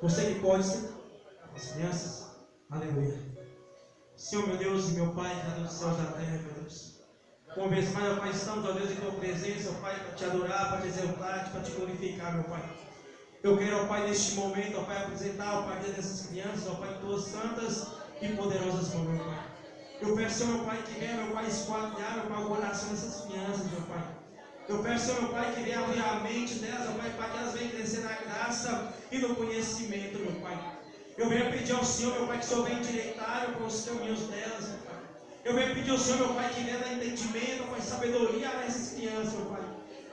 Você que pode ser as crianças. Aleluia. Senhor, meu Deus e meu Pai, Criador dos céus e da terra, meu Deus. Uma vez mais, ó Pai, estamos, ó Deus, em tua presença, ó Pai, para te adorar, para te exaltar, para te glorificar, meu Pai. Eu quero, ó Pai, neste momento, ó Pai, apresentar, ó Pai, dessas crianças, ó Pai, tuas santas e poderosas mãos, meu Pai. Eu peço, meu Pai, que venha, meu Pai, esquadrar, meu Pai, o coração dessas crianças, meu Pai. Eu peço, meu Pai, que venha abrir a mente delas, ó Pai, para que elas venham crescer na graça e no conhecimento, meu Pai. Eu venho pedir ao Senhor, meu Pai, que o Senhor venha endireitar para os caminhos delas, meu Pai. Eu venho pedir ao Senhor, meu Pai, que venha dar entendimento, Pai, sabedoria a essas crianças, meu Pai.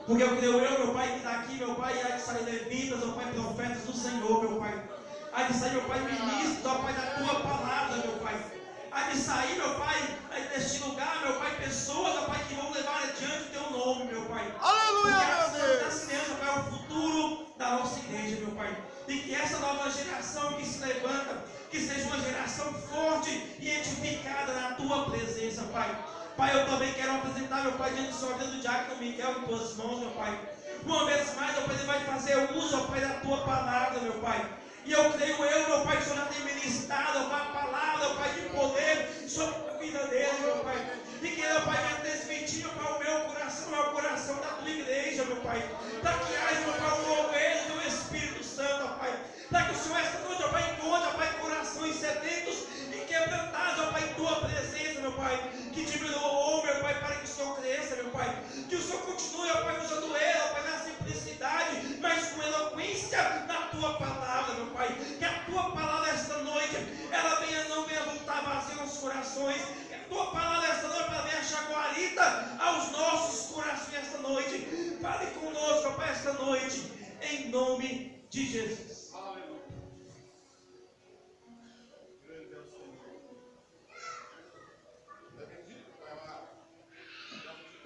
Porque eu creio, meu Pai, que daqui, meu Pai, há de sair levitas, ó Pai, profetas do Senhor, meu Pai. Há de sair, meu Pai, ministros, ó Pai, da tua palavra, meu Pai. Há de sair, meu Pai, deste lugar, meu Pai, pessoas, ó Pai, que vão levar adiante o teu nome, meu Pai. Aleluia, porque meu Deus. as crianças, meu Pai, é o futuro da nossa igreja, meu Pai. E que essa nova geração que se levanta, que seja uma geração forte e edificada na tua presença, Pai. Pai, eu também quero apresentar, meu Pai, diante do Senhor, diante do Diácono Miguel em tuas mãos, meu Pai. Uma vez mais, meu Pai, ele vai fazer uso, ó Pai, da tua palavra, meu Pai. E eu creio, meu Pai, que o Senhor já tem ministrado, ó Pai, a palavra, ó Pai, de poder sobre a vida dele, meu Pai. E que ele, ó Pai, vai transmitir, ó Pai, o meu coração, é o coração da tua igreja, meu Pai. Para que haja, meu Pai, o mover do Espírito Santo, ó Pai. Para que o Senhor, esta noite, ó Pai, encontre, ó Pai, corações sedentos e quebrantados, ó Pai, em tua presença, meu Pai. Que diminua, meu Pai, para que o Senhor cresça, meu Pai. Que o Senhor continue, ó Pai, usando ele, ó Pai, na simplicidade, mas com eloquência na tua palavra, meu Pai. Que a tua palavra esta noite, ela não venha voltar vazia nos corações. Que a tua palavra esta noite, ela venha achar guarita aos nossos corações esta noite. Fale conosco, ó Pai, esta noite, em nome de Jesus.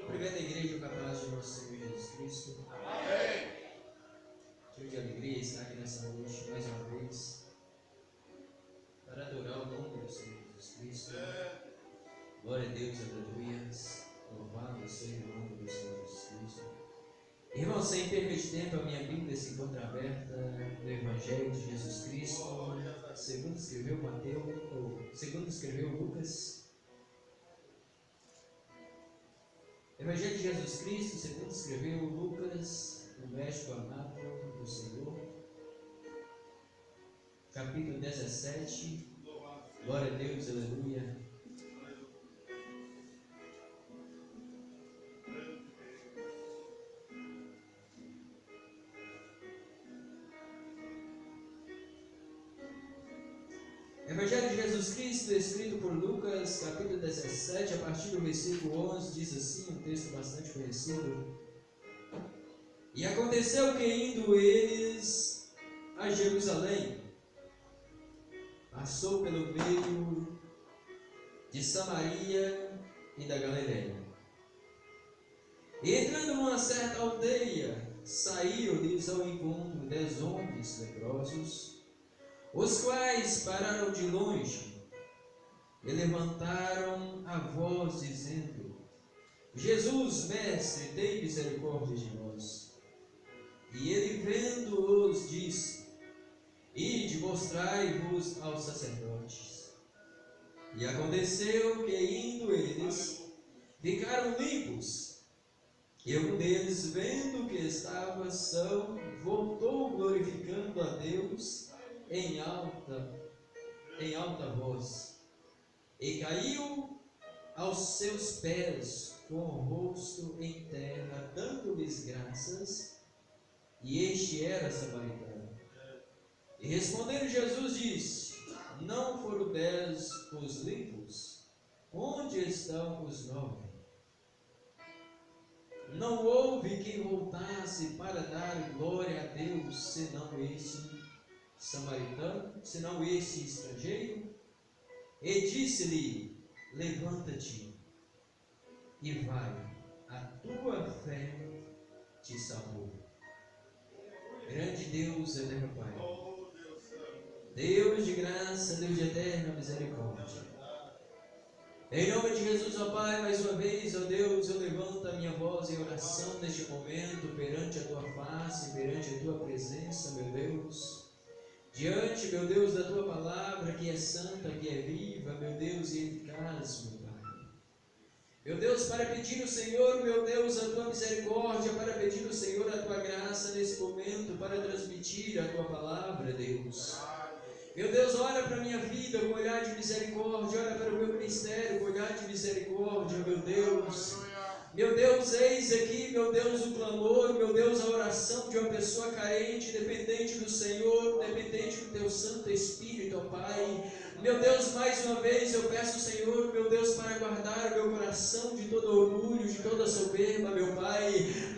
Obrigado, igreja, com a paz de nosso Senhor Jesus Cristo. Amém. Cheio de alegria estar aqui nessa noite mais uma vez para adorar o nome do Senhor Jesus Cristo. Glória a Deus, aleluia. Louvado seja o nome do Senhor Jesus Cristo. Irmão, sem perda de tempo, a minha Bíblia se encontra aberta no Evangelho de Jesus Cristo, segundo escreveu Mateus, ou segundo escreveu Lucas. Evangelho de Jesus Cristo, segundo escreveu Lucas, o médico amado do Senhor, capítulo 17, glória a Deus, aleluia. Evangelho de Jesus Cristo, escrito por Lucas, capítulo 17, a partir do versículo 11, diz assim, um texto bastante conhecido. E aconteceu que, indo eles a Jerusalém, passou pelo meio de Samaria e da Galileia. E entrando numa certa aldeia, saíram-lhes ao encontro 10 homens leprosos, os quais pararam de longe e levantaram a voz, dizendo: Jesus, mestre, tem misericórdia de nós. E ele, vendo-os, disse: Ide, mostrai-vos aos sacerdotes. E aconteceu que, indo eles, ficaram limpos. E um deles, vendo que estava são, voltou glorificando a Deus em alta voz, e caiu aos seus pés com o rosto em terra, dando-lhes graças, e este era samaritano. E respondendo Jesus disse: Não foram 10 os limpos? Onde estão os 9? Não houve quem voltasse para dar glória a Deus, senão este samaritano, senão este estrangeiro? E disse-lhe: Levanta-te e vai, a tua fé te salvou. Grande Deus, eterno Pai, Deus de graça, Deus de eterna misericórdia, em nome de Jesus, ó Pai, mais uma vez, ó Deus, eu levanto a minha voz em oração neste momento, perante a tua face, perante a tua presença, meu Deus, diante, meu Deus, da tua palavra, que é santa, que é viva, meu Deus, e eficaz, meu Pai. Meu Deus, para pedir ao Senhor, meu Deus, a tua misericórdia, para pedir ao Senhor a tua graça nesse momento, para transmitir a tua palavra, Deus. Meu Deus, olha para a minha vida com olhar de misericórdia, olha para o meu ministério com olhar de misericórdia, meu Deus. Meu Deus, eis aqui, meu Deus, o clamor, meu Deus, a oração de uma pessoa carente, dependente do Senhor, dependente do Teu Santo Espírito, ó Pai. Meu Deus, mais uma vez eu peço, Senhor, meu Deus, para guardar o meu coração de todo orgulho, de toda soberba, meu Pai,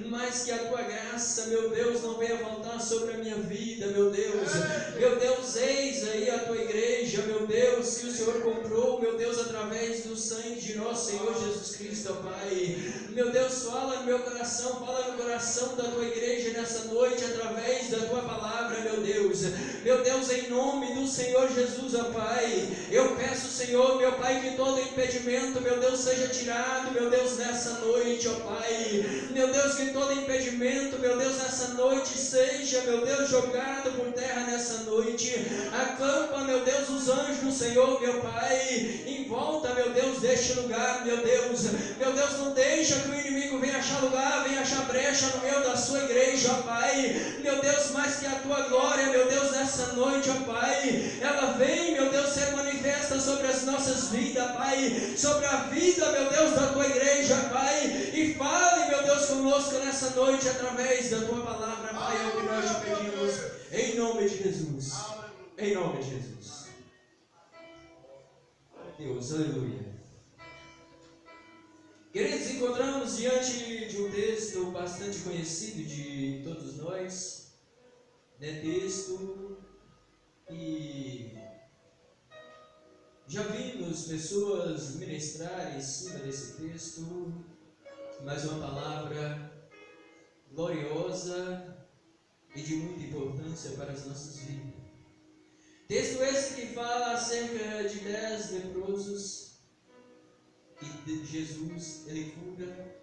mas que a Tua graça, meu Deus, não venha faltar sobre a minha vida, meu Deus. Meu Deus, eis aí a Tua igreja, meu Deus, que o Senhor comprou, meu Deus, através do sangue de nosso Senhor Jesus Cristo, ó Pai. Meu Deus, fala no meu coração, fala no coração da Tua igreja nessa noite, através da Tua palavra, meu Deus. Meu Deus, em nome do Senhor Jesus, ó Pai, eu peço, Senhor, meu Pai, que todo impedimento, meu Deus, seja tirado, meu Deus, nessa noite, ó Pai. Meu Deus, que todo impedimento, meu Deus, nessa noite seja, meu Deus, jogado por terra nessa noite. Acampa, meu Deus, os anjos do Senhor, meu Pai, em volta, meu Deus, deste lugar, meu Deus. Meu Deus, não deixa que o inimigo venha achar lugar, venha achar brecha no meio da sua igreja, ó Pai. Meu Deus, mais que a Tua glória, meu Deus, nessa noite, ó Pai, ela vem, meu Deus, ser manifesta sobre as nossas vidas, Pai, sobre a vida, meu Deus, da Tua igreja, Pai, e fale, meu Deus, conosco nessa noite, através da Tua palavra, Pai, é o que nós te pedimos, em nome de Jesus, em nome de Jesus. Deus, aleluia. Queridos, encontramos diante de um texto bastante conhecido de todos nós, né? Texto que já vimos pessoas ministrarem em cima desse texto, mas uma palavra gloriosa e de muita importância para as nossas vidas. Texto esse que fala acerca de 10 leprosos que Jesus ele cura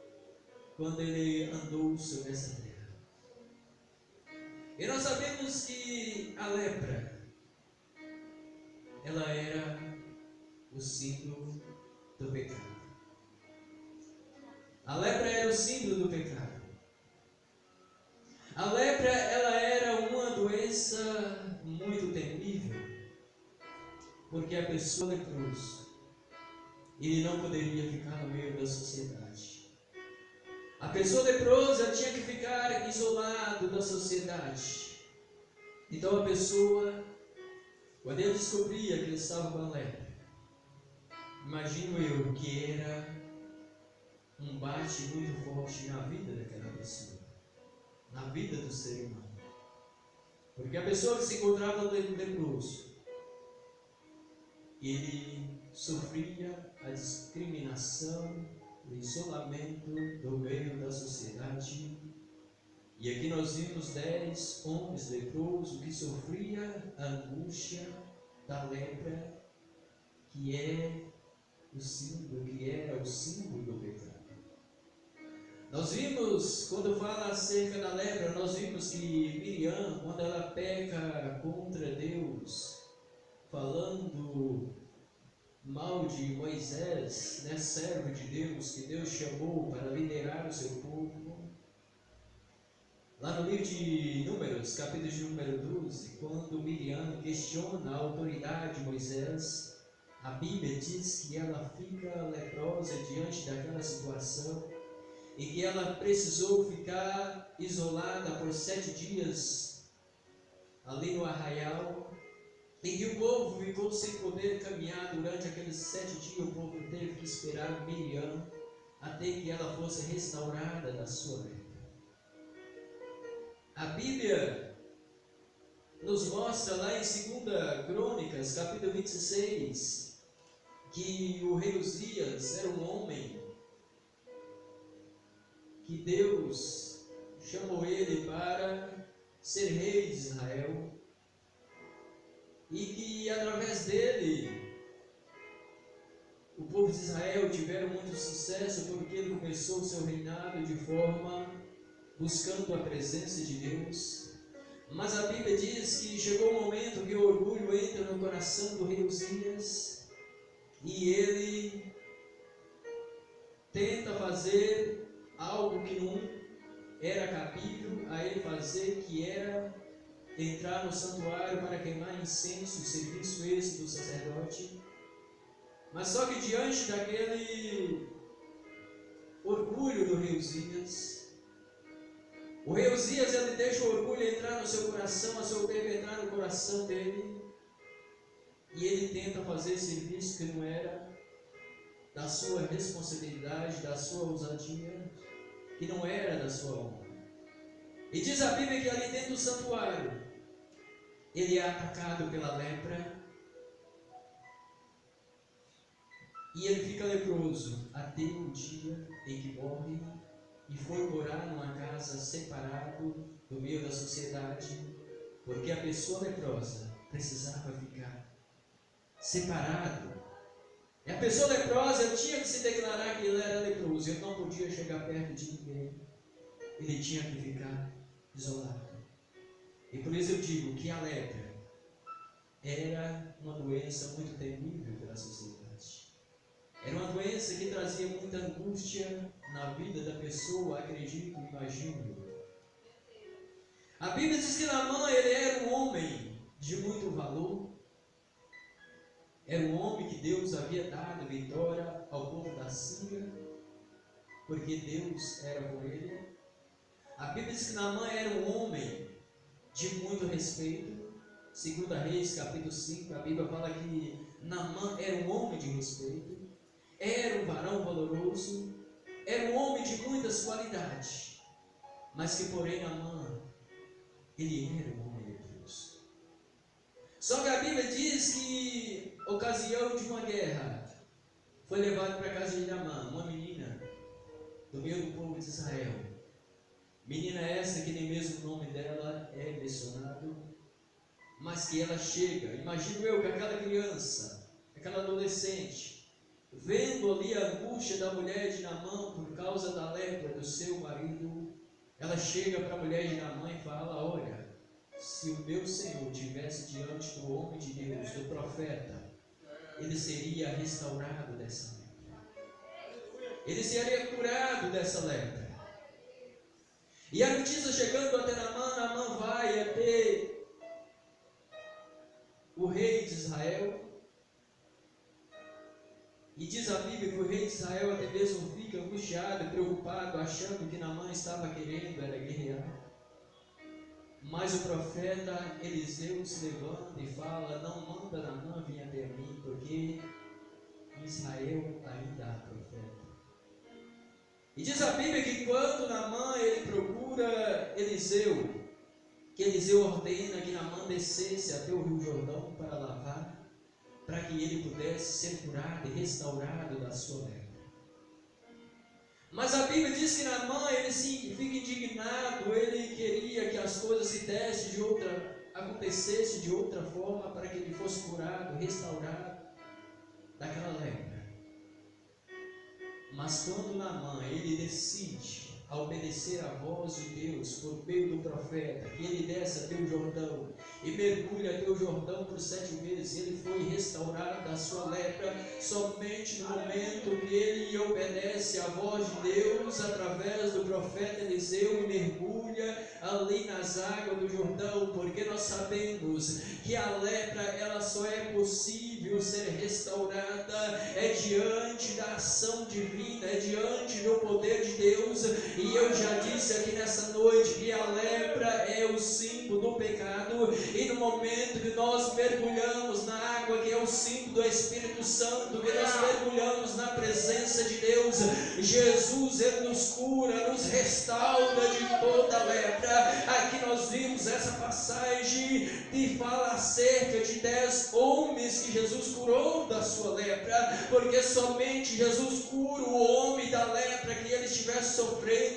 quando ele andou sobre essa terra. E nós sabemos que a lepra ela era o símbolo do pecado. A lepra era o símbolo do pecado. A lepra ela era uma doença muito temível, porque a pessoa leprosa ele não poderia ficar no meio da sociedade. A pessoa leprosa tinha que ficar isolado da sociedade. Então a pessoa, quando ele descobria que ele estava com a lepra, imagino eu que era um bate muito forte na vida daquela pessoa, na vida do ser humano. Porque a pessoa que se encontrava leproso, ele sofria a discriminação, o isolamento do meio da sociedade. E aqui nós vimos 10 homens leprosos que sofriam a angústia da lepra, que é o símbolo, que era o símbolo do pecado. Nós vimos, quando fala acerca da lepra, nós vimos que Miriam, quando ela peca contra Deus, falando mal de Moisés, né, servo de Deus, que Deus chamou para liderar o seu povo. Lá no livro de Números, capítulo de número 12, quando Miriam questiona a autoridade de Moisés, a Bíblia diz que ela fica leprosa diante daquela situação e que ela precisou ficar isolada por 7 dias ali no arraial. E que o povo ficou sem poder caminhar durante aqueles 7 dias. O povo teve que esperar Miriam até que ela fosse restaurada da sua lepra. A Bíblia nos mostra lá em 2 Crônicas, capítulo 26, que o rei Uzias era um homem que Deus chamou ele para ser rei de Israel. E que através dele o povo de Israel tiveram muito sucesso, porque ele começou o seu reinado de forma buscando a presença de Deus. Mas a Bíblia diz que chegou um momento que que o orgulho entra no coração do rei Uzias e ele tenta fazer algo que não era cabível a ele fazer, que era entrar no santuário para queimar incenso, serviço esse do sacerdote. Mas só que diante daquele orgulho do rei Uzias, o rei Uzias, ele deixa o orgulho entrar no seu coração, a soberba entrar no coração dele, e ele tenta fazer serviço que não era da sua responsabilidade, da sua ousadia, que não era da sua honra. E diz a Bíblia que ali dentro do santuário, ele é atacado pela lepra, e ele fica leproso até o dia em que morre e foi morar numa casa separado do meio da sociedade, porque a pessoa leprosa precisava ficar separado. E a pessoa leprosa tinha que se declarar que ele era leproso, ele não podia chegar perto de ninguém, ele tinha que ficar isolado. E por isso eu digo que a lepra era uma doença muito temível pela sociedade. Era uma doença que trazia muita angústia na vida da pessoa, acredito, imagino. A Bíblia diz que Naamã, ele era um homem de muito valor. Era um homem que Deus havia dado vitória ao povo da Síria, porque Deus era por ele. A Bíblia diz que Naamã era um homem de muito respeito. 2 Reis, capítulo 5, a Bíblia fala que Naamã era um homem de respeito. Era um varão valoroso, era um homem de muitas qualidades, mas que porém Naamã, ele era um homem leproso. Só que a Bíblia diz que, ocasião de uma guerra, foi levado para a casa de Naamã, uma menina do meio do povo de Israel. Menina essa que nem mesmo o nome dela é mencionado, mas que ela chega, imagino eu que aquela criança, aquela adolescente, vendo ali a angústia da mulher de Naamã por causa da lepra do seu marido, ela chega para a mulher de Naamã e fala: olha, se o meu Senhor estivesse diante do homem de Deus, do profeta, ele seria restaurado dessa lepra, ele seria curado dessa lepra. E a notícia chegando até Naamã, Naamã vai até o rei de Israel. E diz a Bíblia que o rei de Israel até mesmo fica angustiado, preocupado, achando que Naamã estava querendo era guerrear. Mas o profeta Eliseu se levanta e fala: não manda Naamã vir até mim, porque em Israel ainda há profeta. E diz a Bíblia que quando Naamã ele procura Eliseu, que Eliseu ordena que Naamã descesse até o rio Jordão para lavar, para que ele pudesse ser curado e restaurado da sua lepra. Mas a Bíblia diz que Naamã, ele fica indignado, ele queria que as coisas acontecessem de outra forma, para que ele fosse curado, restaurado daquela lepra. Mas quando Naamã, ele decide a obedecer a voz de Deus por meio do profeta, que ele desce até o Jordão e mergulha até o Jordão por 7 vezes, ele foi restaurado da sua lepra somente no momento que ele obedece à voz de Deus através do profeta Eliseu e mergulha ali nas águas do Jordão, porque nós sabemos que a lepra ela só é possível ser restaurada diante da ação divina, diante do poder de Deus. E eu já disse aqui nessa noite que a lepra é o símbolo do pecado, e no momento que nós mergulhamos na água, que é o símbolo do Espírito Santo, que nós mergulhamos na presença de Deus, Jesus ele nos cura, nos restaura de toda a lepra. Aqui nós vimos essa passagem que fala acerca de 10 homens que Jesus curou da sua lepra, porque somente Jesus cura o homem da lepra que ele estivesse sofrendo.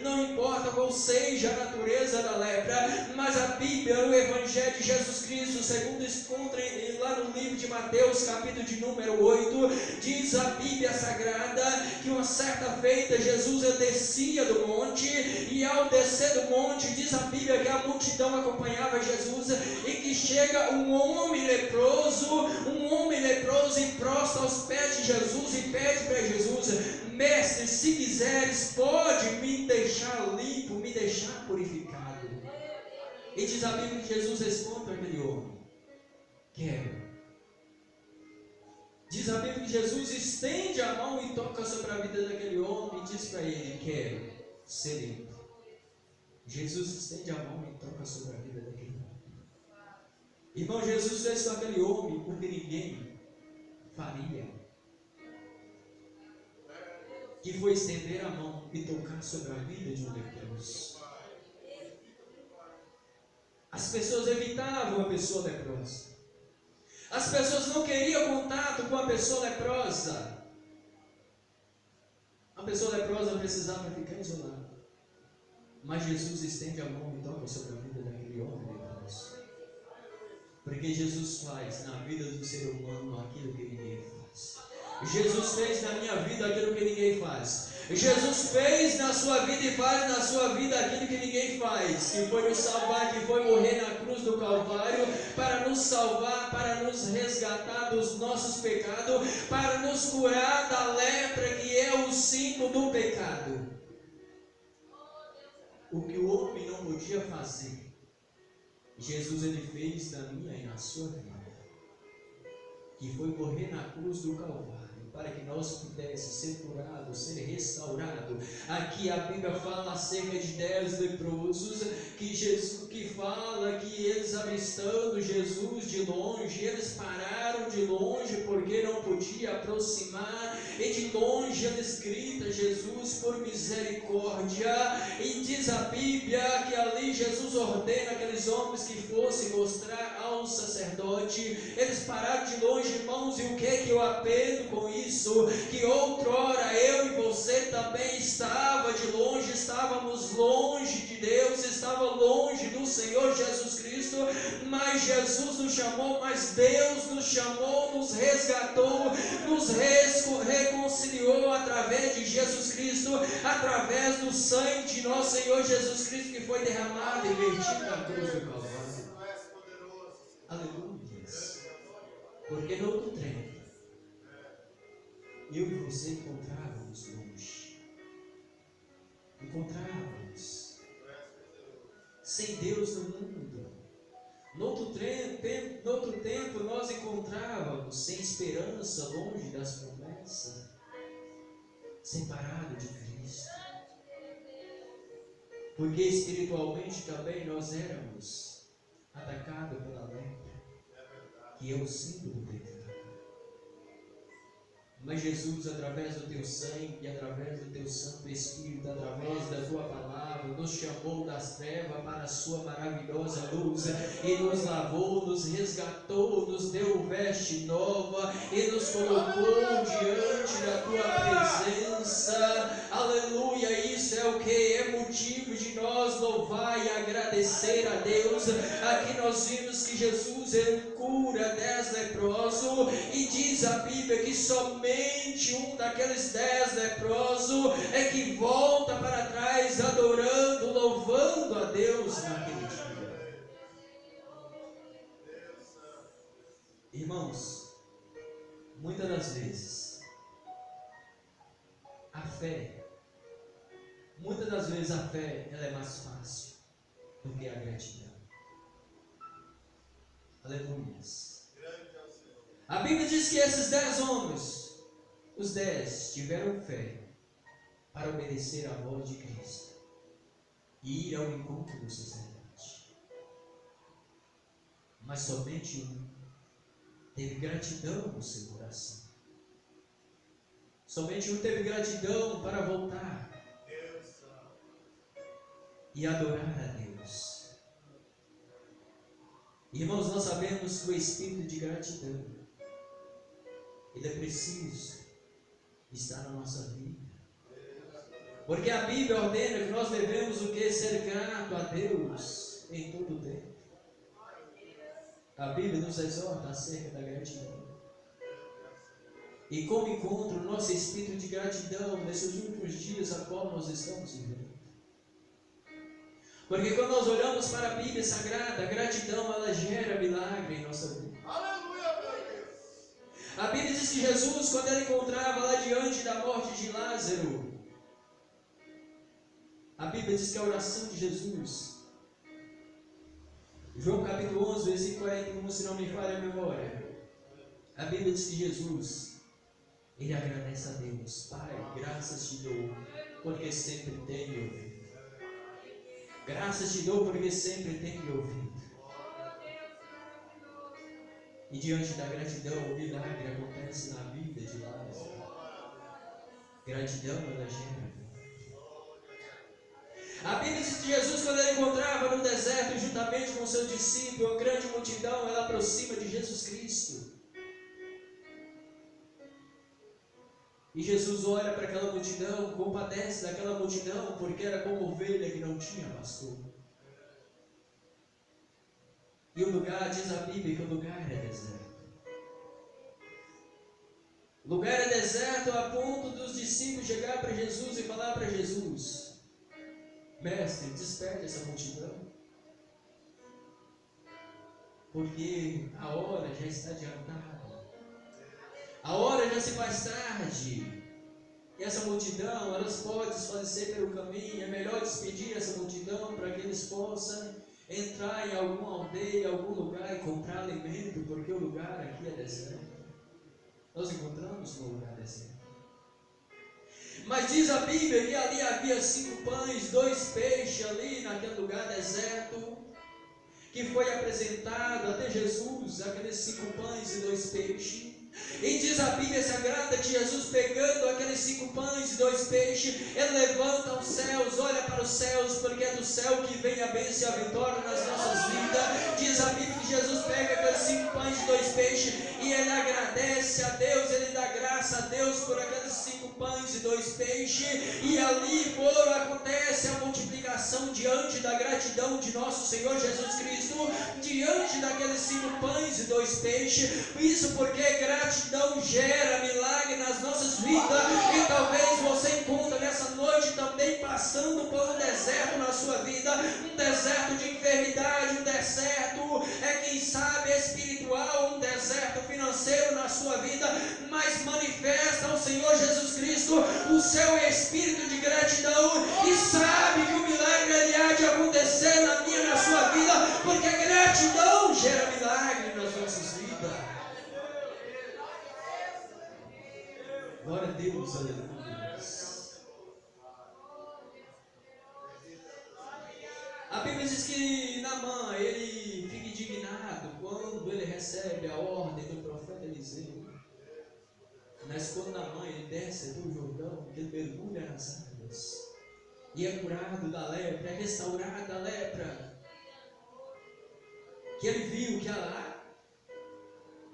Não importa qual seja a natureza da lepra, mas a Bíblia, o Evangelho de Jesus Cristo, segundo encontra lá no no livro de Mateus, capítulo de número 8, diz a Bíblia Sagrada que uma certa feita Jesus descia do monte, e ao descer do monte, diz a Bíblia que a multidão acompanhava Jesus, e que chega um homem leproso e prostra aos pés de Jesus e pede para Jesus: mestre, se quiseres, pode me deixar limpo, me deixar purificado. E diz a Bíblia que Jesus responde para aquele homem: quero. Diz a Bíblia que Jesus estende a mão e toca sobre a vida daquele homem e diz para ele: quero ser limpo. Jesus estende a mão e toca sobre a vida daquele homem. Irmão, Jesus fez com aquele homem porque ninguém faria, que foi estender a mão e tocar sobre a vida de um leproso. As pessoas evitavam a pessoa leprosa. As pessoas não queriam contato com a pessoa leprosa. A pessoa leprosa precisava ficar isolada. Mas Jesus estende a mão e toca sobre a vida daquele homem leproso. Porque Jesus faz na vida do ser humano aquilo que ninguém faz. Jesus fez na minha vida aquilo que ninguém faz. Jesus fez na sua vida e faz na sua vida aquilo que ninguém faz, que foi nos salvar, que foi morrer na cruz do Calvário, para nos salvar, para nos resgatar dos nossos pecados, para nos curar da lepra, que é o símbolo do pecado. O que o homem não podia fazer, Jesus ele fez na minha e na sua vida, que foi morrer na cruz do Calvário, para que nós pudéssemos ser curados, ser restaurados. Aqui a Bíblia fala acerca de 10 leprosos, que Jesus, que fala que eles avistando Jesus de longe, eles pararam de longe porque não podia aproximar, e de longe eles gritam: Jesus, por misericórdia. E diz a Bíblia que ali Jesus ordena aqueles homens que fossem mostrar ao sacerdote. Eles pararam de longe, irmãos, e o que eu aprendo com isso? Que outrora eu e você também estava de longe, estávamos longe de Deus, estava longe do Senhor Jesus Cristo, mas Jesus nos chamou, mas Deus nos chamou, nos resgatou, nos reconciliou através de Jesus Cristo, através do sangue de nosso Senhor Jesus Cristo, que foi derramado e vertido na cruz do Calvário. Aleluia. Porque no outro tempo eu e você encontrávamos longe, encontrávamos sem Deus no mundo. No outro tempo nós encontrávamos sem esperança, longe das promessas, separado de Cristo, porque espiritualmente também nós éramos atacados pela lepra, que é o símbolo do pecado. Mas Jesus, através do teu sangue e através do teu Santo Espírito, através da tua palavra, nos chamou das trevas para a sua maravilhosa luz, e nos lavou, nos resgatou, nos deu veste nova e nos colocou diante da tua presença. Aleluia. Isso é o que é motivo de nós louvar e agradecer a Deus. Aqui nós vimos que Jesus ele cura 10 leprosos, e diz a Bíblia que somente um daqueles 10 leprosos é que volta para trás adorando, louvando a Deus naquele dia. Irmãos, muitas das vezes a fé ela é mais fácil do que a gratidão. Aleluia. A Bíblia diz que esses 10 homens, os 10 tiveram fé para obedecer à voz de Cristo e ir ao encontro do sacerdote. Mas somente um teve gratidão no seu coração. Somente um teve gratidão para voltar e adorar a Deus. Irmãos, nós sabemos que o espírito de gratidão ele é preciso estar na nossa vida, porque a Bíblia ordena que nós devemos o que? Ser grato a Deus em todo o tempo. A Bíblia nos exorta acerca da gratidão. E como encontra o nosso espírito de gratidão nesses últimos dias a qual nós estamos vivendo. Porque quando nós olhamos para a Bíblia Sagrada, a gratidão ela gera milagre em nossa vida. Aleluia, meu Deus. A Bíblia diz que Jesus, quando ele encontrava lá diante da morte de Lázaro, a Bíblia diz que a oração de Jesus, João capítulo 11, versículo 41, se não me falha a memória, a Bíblia diz que Jesus, ele agradece a Deus. Pai, graças te dou, porque sempre tem me ouvido. Graças te dou, porque sempre tem me ouvido. E diante da gratidão, o milagre acontece na vida de Lázaro. Gratidão ela gera. A Bíblia diz que Jesus, quando ele encontrava no deserto, juntamente com seus discípulos, uma grande multidão, ela aproxima de Jesus Cristo. E Jesus olha para aquela multidão, compadece daquela multidão, porque era como ovelha que não tinha pastor. E o lugar, diz a Bíblia, que o lugar é deserto. O lugar é deserto a ponto dos discípulos chegar para Jesus e falar para Jesus: Mestre, despede essa multidão, porque a hora já está adiantada. A hora já se faz tarde. E essa multidão, elas podem desfalecer pelo caminho. É melhor despedir essa multidão para que eles possam entrar em alguma aldeia, algum lugar e comprar alimento, porque o lugar aqui é deserto. Nós encontramos no lugar deserto. Mas diz a Bíblia que ali havia 5 pães, 2 peixes ali naquele lugar deserto, que foi apresentado até Jesus, aqueles 5 pães e 2 peixes. E diz a Bíblia Sagrada que Jesus, pegando aqueles 5 pães e 2 peixes, ele levanta aos céus, olha para os céus, porque é do céu que vem a bênção e a vitória nas nossas vidas. Diz a Bíblia que Jesus pega aqueles 5 pães e 2 peixes e ele agradece a Deus, ele dá graça a Deus por aqueles 5 pães e 2 peixes, e ali acontece a multiplicação diante da gratidão de nosso Senhor Jesus Cristo, diante daqueles 5 pães e 2 peixes. Isso porque gratidão gera milagre nas nossas vidas. E talvez você encontre nessa noite também passando por um deserto na sua vida, um deserto de enfermidade, um deserto, quem sabe espiritual, um deserto financeiro na sua vida, mas manifesta ao Senhor Jesus Cristo o seu espírito de gratidão e sabe que o milagre ele há de acontecer na minha e na sua vida, porque a gratidão gera milagre nas nossas vidas. Glória a Deus, aleluia. A Bíblia diz que Naamã, ele fica indignado quando ele recebe a ordem do profeta Eliseu. Mas quando Naamã ele desce do Jordão, ele mergulha nas águas e é curado da lepra, é restaurado da lepra, que ele viu que lá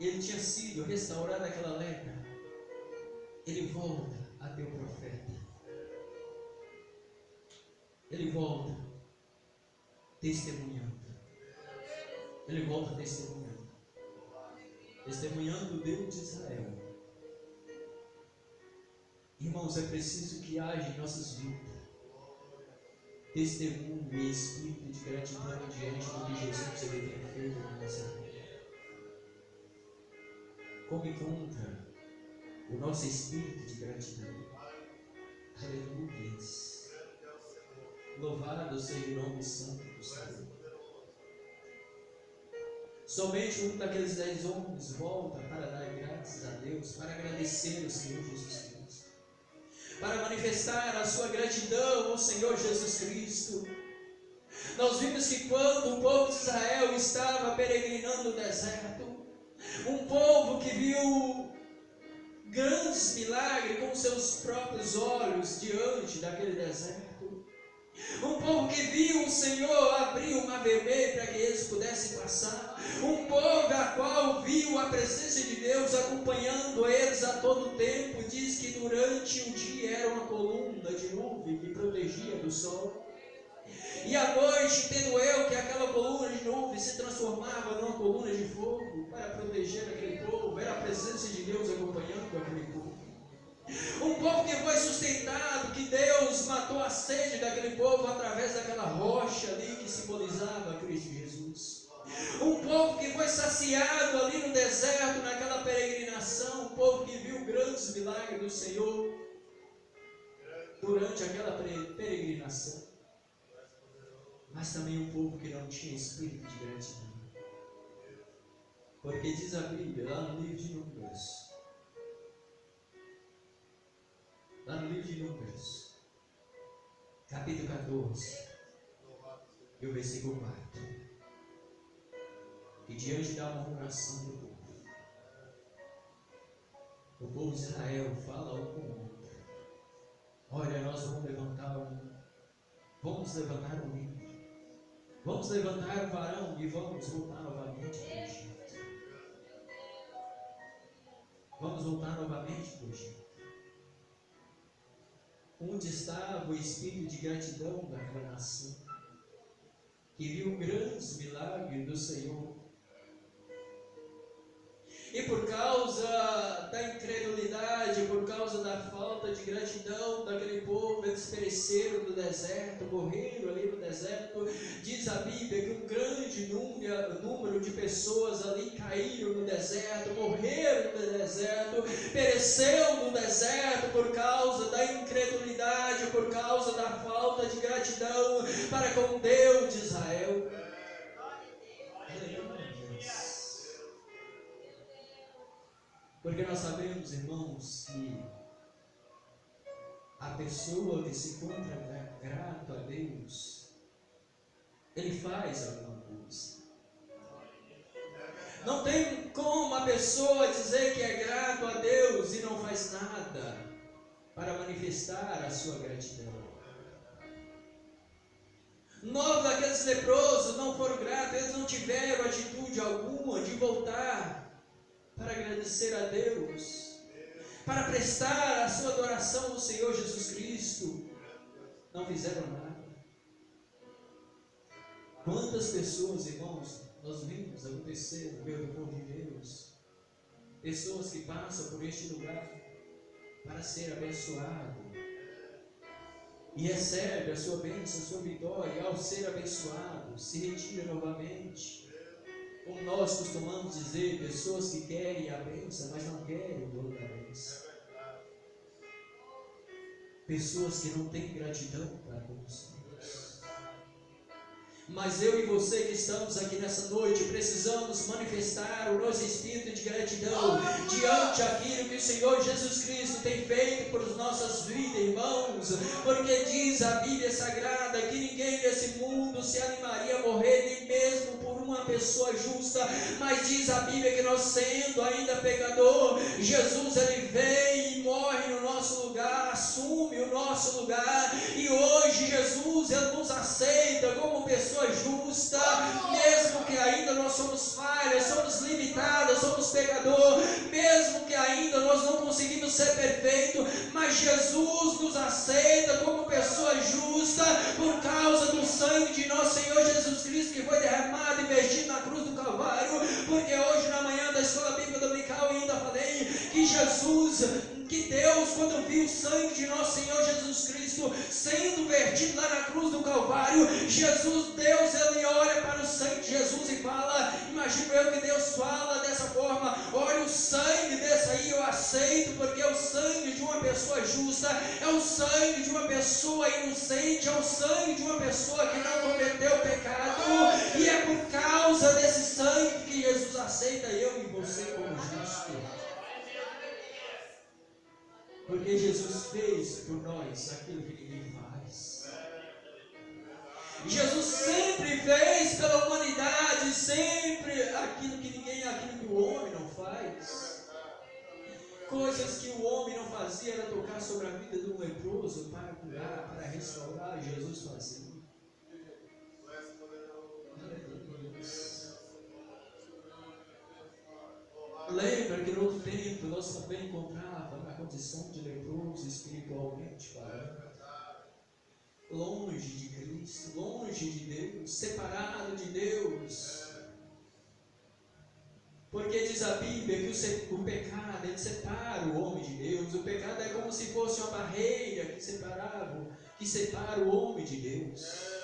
ele tinha sido restaurado daquela lepra. Ele volta até o profeta. Ele volta testemunhando. Ele volta testemunhando. Testemunhando o Deus de Israel. Irmãos, é preciso que haja em nossas vidas testemunho e espírito de gratidão diante do que Jesus ele tem feito na nossa vida. Como encontra o nosso espírito de gratidão? Aleluia. Louvado seja o nome santo do Senhor. Somente um daqueles 10 homens volta para dar graças a Deus, para agradecer o Senhor Jesus Cristo, para manifestar a sua gratidão ao Senhor Jesus Cristo. Nós vimos que quando o povo de Israel estava peregrinando no deserto, um povo que viu grandes milagres com seus próprios olhos diante daquele deserto, um povo que viu o Senhor abrir o mar vermelho para que eles pudessem passar, um povo a qual viu a presença de Deus acompanhando eles a todo tempo. Diz que durante o dia era uma coluna de nuvem que protegia do sol, E à noite, entendo eu que aquela coluna de nuvem se transformava numa coluna de fogo para proteger aquele povo. Era a presença de Deus acompanhando aquele povo. Um povo que foi sustentado, que Deus matou a sede daquele povo através daquela rocha ali que simbolizava Cristo Jesus. Um povo que foi saciado ali no deserto, naquela peregrinação. Um povo que viu grandes milagres do Senhor durante aquela peregrinação. Mas também um povo que não tinha espírito de gratidão. Porque diz a Bíblia, lá no livro de Números, capítulo 14, e o versículo 4, que diante da murmuração do povo de Israel fala um com o outro: olha, nós vamos levantar um líder, vamos levantar um varão e vamos voltar novamente para o Egito. Vamos voltar novamente para o Egito. Onde estava o espírito de gratidão daquela nação, que viu grandes milagres do Senhor, e por causa da incredulidade, por causa da falta de gratidão daquele povo, eles pereceram no deserto, morreram ali no deserto. Diz a Bíblia que um grande número de pessoas ali caíram no deserto, morreram no deserto, pereceu no deserto por causa da incredulidade, por causa da falta de gratidão para com Deus de Israel. Porque nós sabemos, irmãos, que a pessoa que se encontra grato a Deus, ele faz alguma coisa. Não tem como a pessoa dizer que é grato a Deus e não faz nada para manifestar a sua gratidão. 9 daqueles leprosos não foram gratos, eles não tiveram atitude alguma de voltar para agradecer a Deus, para prestar a sua adoração ao Senhor Jesus Cristo. Não fizeram nada. Quantas pessoas, irmãos, nós vimos acontecer no meio do povo de Deus, pessoas que passam por este lugar para ser abençoado e recebe a sua bênção, a sua vitória, e ao ser abençoado se retira novamente. Como nós costumamos dizer, pessoas que querem a bênção, mas não querem o dono da bênção. Pessoas que não têm gratidão para com os Deus. Mas eu e você que estamos aqui nessa noite, precisamos manifestar o nosso espírito de gratidão diante daquilo que o Senhor Jesus Cristo tem feito por nossas vidas, irmãos. Porque diz a Bíblia Sagrada que ninguém nesse mundo se animaria a morrer, nem mesmo por uma pessoa justa. Mas diz a Bíblia que nós, sendo ainda pecador, Jesus ele vem e morre no nosso lugar, assume o nosso lugar. E hoje Jesus ele nos aceita como pessoa justa, mesmo que ainda nós somos falhas, somos limitadas, somos pecadores, mesmo que ainda nós não conseguimos ser perfeitos, mas Jesus nos aceita como pessoa justa por causa do sangue de nosso Senhor Jesus Cristo, que foi derramado e vertido na cruz do Calvário. Porque hoje na manhã da escola bíblica dominical eu ainda falei que Jesus, que Deus, quando viu o sangue de nosso Senhor Jesus Cristo sendo vertido lá na cruz do Calvário, Deus ele olha para o sangue de Jesus e fala, imagino eu que Deus fala dessa forma: olha, o sangue desse aí eu aceito, porque é o sangue de uma pessoa justa, é o sangue de uma pessoa inocente, é o sangue de uma pessoa que não cometeu pecado, e é por causa desse sangue que Jesus aceita eu e você como justo. Porque Jesus fez por nós aquilo que ninguém faz. Jesus sempre fez pela humanidade, sempre aquilo que o homem não faz. Coisas que o homem não fazia era tocar sobre a vida de um leproso para curar, para restaurar. Jesus fazia. Lembra que no outro tempo nós também encontrávamos na condição de leproso espiritualmente falando. longe de Cristo, longe de Deus, separado de Deus. Porque diz a Bíblia que o pecado, ele separa o homem de Deus. O pecado é como se fosse uma barreira que separa o homem de Deus.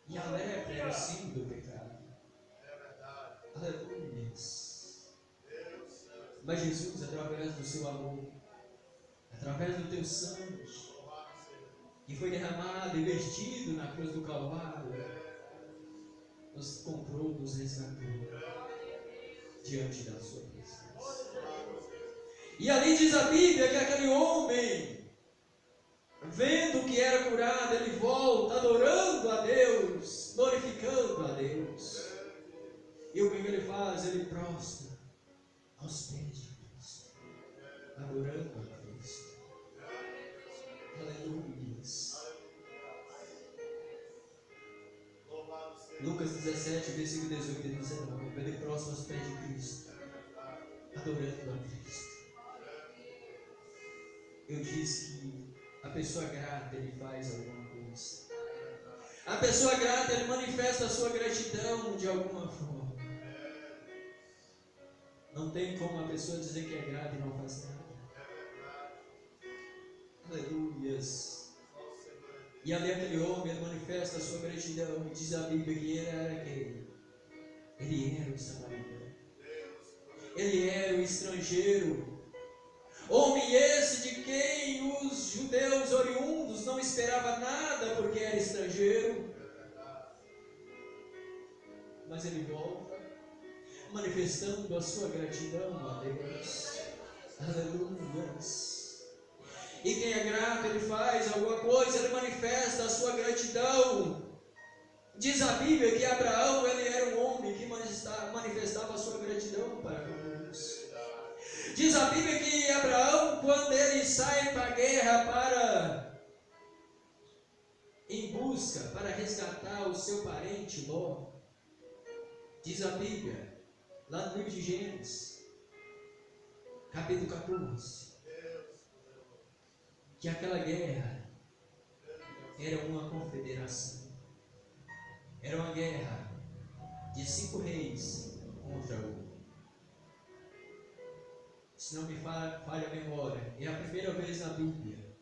E a lepra era o símbolo do pecado. Aleluia. Mas Jesus, através do seu amor, através do teu sangue, que foi derramado e vertido na cruz do Calvário, nos comprou, nos resgatou diante da sua presença. E ali diz a Bíblia que aquele homem, vendo que era curado, ele volta adorando a Deus, glorificando a Deus. E o que ele faz? Ele prostra aos pés de Cristo, adorando a Cristo. Aleluia. Lucas 17, versículo 18 e 19. Ele prostra aos pés de Cristo, adorando a Cristo. Eu disse que a pessoa grata, ele faz alguma coisa. A pessoa grata, ele manifesta a sua gratidão de alguma forma. Não tem como a pessoa dizer que é grata e não faz nada. Aleluias. E ali aquele homem, ele manifesta a sua gratidão. E diz a Bíblia que ele era quem? Ele era o samaritano. Ele era o estrangeiro. Homem esse de quem os judeus oriundos não esperavam nada porque era estrangeiro. Mas ele volta, manifestando a sua gratidão a Deus. Aleluia. E quem é grato, ele faz alguma coisa, ele manifesta a sua gratidão. Diz a Bíblia que Abraão, ele era um homem que manifestava a sua gratidão para com Deus. Diz a Bíblia que Abraão, quando ele sai para a guerra em busca, para resgatar o seu parente Ló, diz a Bíblia, lá no livro de Gênesis, capítulo 14, que aquela guerra era uma confederação, era uma guerra de 5 reis contra um. Se não me falha a memória, é a primeira vez na Bíblia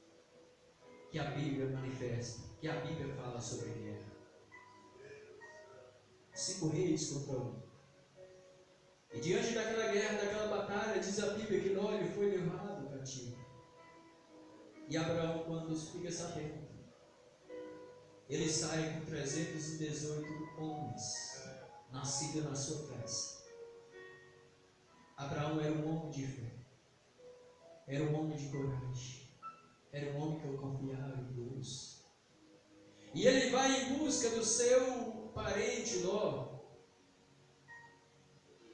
que a Bíblia manifesta, que a Bíblia fala sobre guerra. 5 reis contra um. E diante daquela guerra, daquela batalha, diz a Bíblia que Ló foi levado cativo. E Abraão, quando fica sabendo, ele sai com 318 homens, nascidos na sua casa. Abraão era um homem de fé, era um homem de coragem, era um homem que confiava em Deus. E ele vai em busca do seu parente Ló,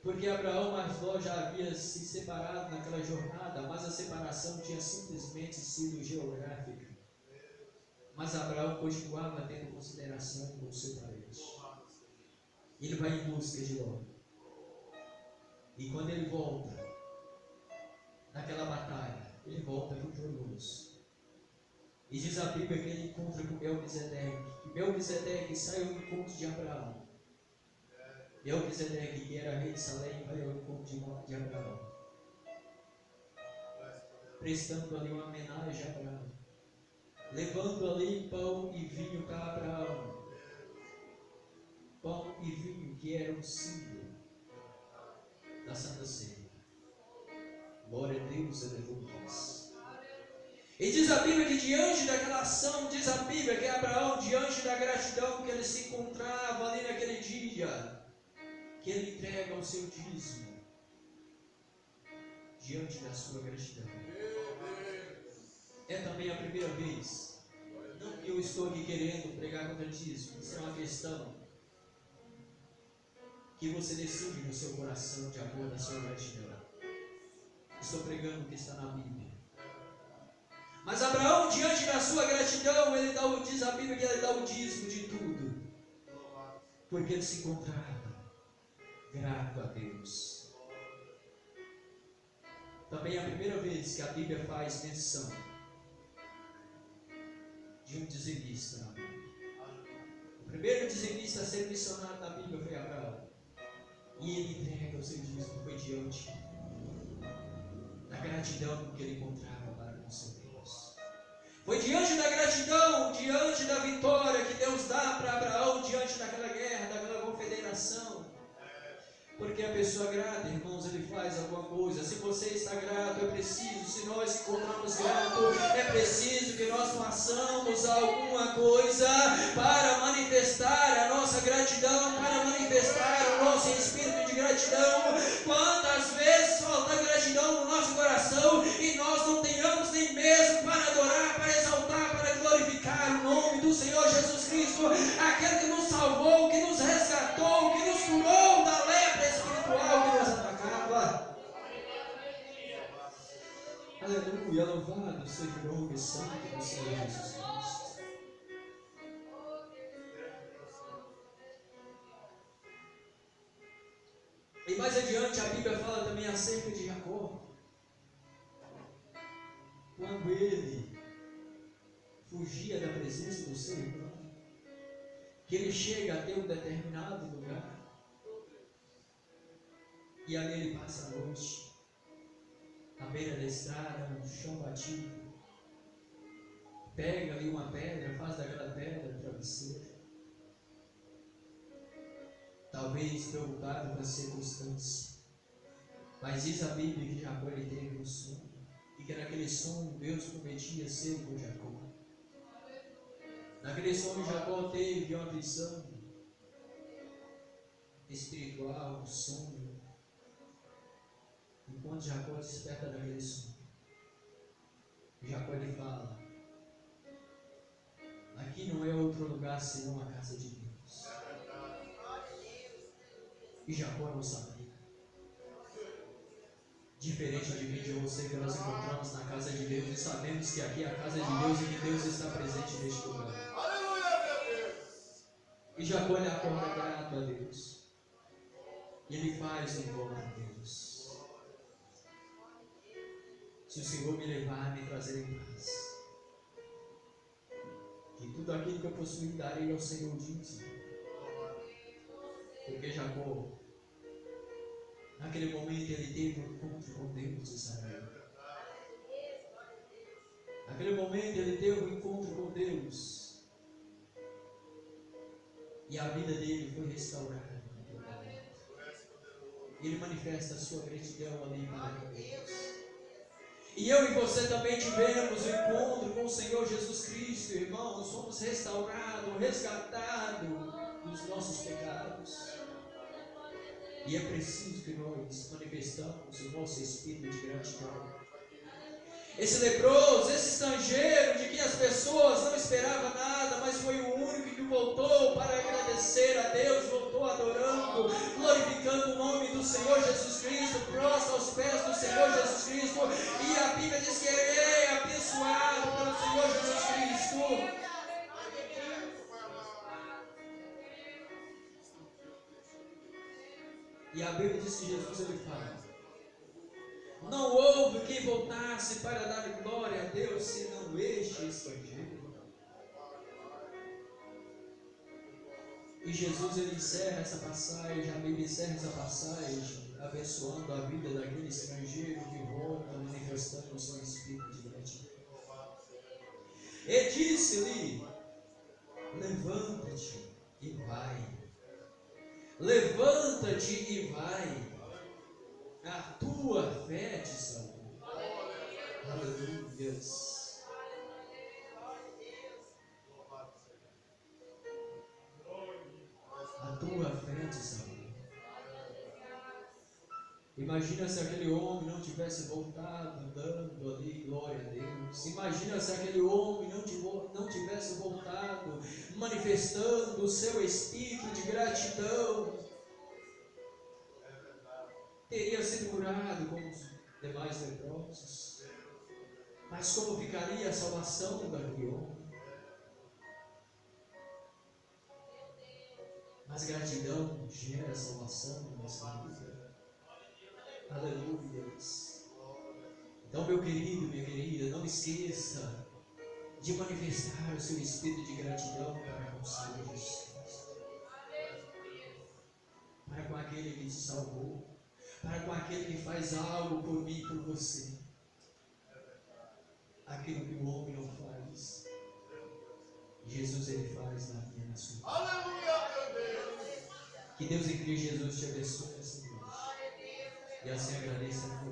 porque Abraão mais Ló já havia se separado naquela jornada, mas a separação tinha simplesmente sido geográfica. Mas Abraão continuava tendo consideração com o seu parente. Ele vai em busca de Ló. E quando ele volta daquela batalha, ele volta vitorioso. E diz a Bíblia que ele encontra com Melquisedeque. Que Melquisedeque sai ao encontro de Abraão. Melquisedeque, que era rei de Salém, vai ao encontro de Abraão, prestando ali uma homenagem a Abraão, levando ali pão e vinho para Abraão. Pão e vinho que era um símbolo da Santa Ceia. Glória a Deus, aleluia. E diz a Bíblia que diante daquela ação, diz a Bíblia que Abraão, diante da gratidão que ele se encontrava ali naquele dia, que ele entrega o seu dízimo diante da sua gratidão. É também a primeira vez, não que eu estou aqui querendo pregar contra dízimo, isso é uma questão que você decide no seu coração de amor da sua gratidão. Estou pregando o que está na Bíblia. Mas Abraão, diante da sua gratidão, diz a Bíblia que ele dá o dízimo de tudo, porque ele se encontrava grato a Deus. Também é a primeira vez que a Bíblia faz menção de um dizimista. O primeiro dizimista a ser mencionado na Bíblia foi Abraão. E ele entrega o seu dízimo, foi diante da gratidão que ele encontrava para com seu Deus. Foi diante da gratidão, diante da vitória que Deus dá para Abraão, diante daquela guerra, daquela confederação. Porque a pessoa grata, irmãos, ele faz alguma coisa. Se você está grato, é preciso, se nós encontramos grato, é preciso que nós façamos alguma coisa para manifestar a nossa gratidão, para manifestar o nosso espírito de gratidão. Quantas vezes falta gratidão no nosso coração e nós não tenhamos nem mesmo para adorar, para exaltar, para glorificar o nome do Senhor Jesus Cristo, aquele que nos salvou, que nos resgatou, que nos curou da lepra espiritual que nos atacava. Aleluia, louvado seja o nome santo do Senhor Jesus Cristo. E mais adiante a Bíblia fala também acerca de Jacó. Quando ele fugia da presença do seu irmão, que ele chega até um determinado lugar, e ali ele passa a noite, à beira da estrada, no chão batido, pega ali uma pedra, faz daquela pedra travesseiro. Talvez preocupado com a circunstância, mas diz a Bíblia que Jacó ele teve um sonho, e que naquele sonho Deus prometia ser com Jacó. Naquele sonho Jacó teve uma visão espiritual, um sonho. Enquanto Jacó desperta daquele sonho, Jacó ele fala: aqui não é outro lugar senão a casa de Deus. E Jacó não sabia. Diferente de mim e de você, que nós encontramos na casa de Deus e sabemos que aqui é a casa de Deus e que Deus está presente neste lugar. E Jacó ele acorda grato a Deus. E ele faz um voto a Deus: se o Senhor me levar, me trazer em paz, que tudo aquilo que eu possuí darei ao Senhor dízimo. Porque Jacó, naquele momento, ele teve um encontro com Deus de Israel. Naquele momento, ele teve um encontro com Deus. E a vida dele foi restaurada. Ele manifesta a sua gratidão ali para Deus. E eu e você também tivemos um encontro com o Senhor Jesus Cristo, irmãos. Fomos restaurados, resgatados dos nossos pecados. E é preciso que nós manifestamos o nosso espírito de gratidão. Esse leproso, esse estrangeiro de que as pessoas não esperavam nada, mas foi o único que voltou para agradecer a Deus, voltou adorando, glorificando o nome do Senhor Jesus Cristo, prostra aos pés do Senhor Jesus Cristo, e a Bíblia diz que ele é abençoado pelo Senhor Jesus Cristo. E a Bíblia diz que Jesus ele fala: não houve quem voltasse para dar glória a Deus senão este estrangeiro. E Jesus ele encerra essa passagem, a Bíblia encerra essa passagem abençoando a vida daquele estrangeiro que volta manifestando o seu espírito de gratidão. E disse-lhe: levanta-te e vai. Levanta-te e vai. A tua fé te salvou. Aleluia. A tua fé te salvou. Imagina se aquele homem não tivesse voltado dando ali glória a Deus. Imagina se aquele homem não tivesse voltado manifestando o seu espírito de gratidão. Teria sido curado como os demais leprosos. Mas como ficaria a salvação daquele homem? Mas gratidão gera salvação na nossa vida. Aleluia. Então, meu querido, minha querida, não esqueça de manifestar o seu espírito de gratidão para com o Senhor Jesus Cristo, para com aquele que te salvou, para com aquele que faz algo por mim e por você. Aquilo que o homem não faz, Jesus ele faz na minha e na sua vida. Aleluia, meu Deus. Que Deus em Cristo Jesus te abençoe nessa noite. E assim agradeça a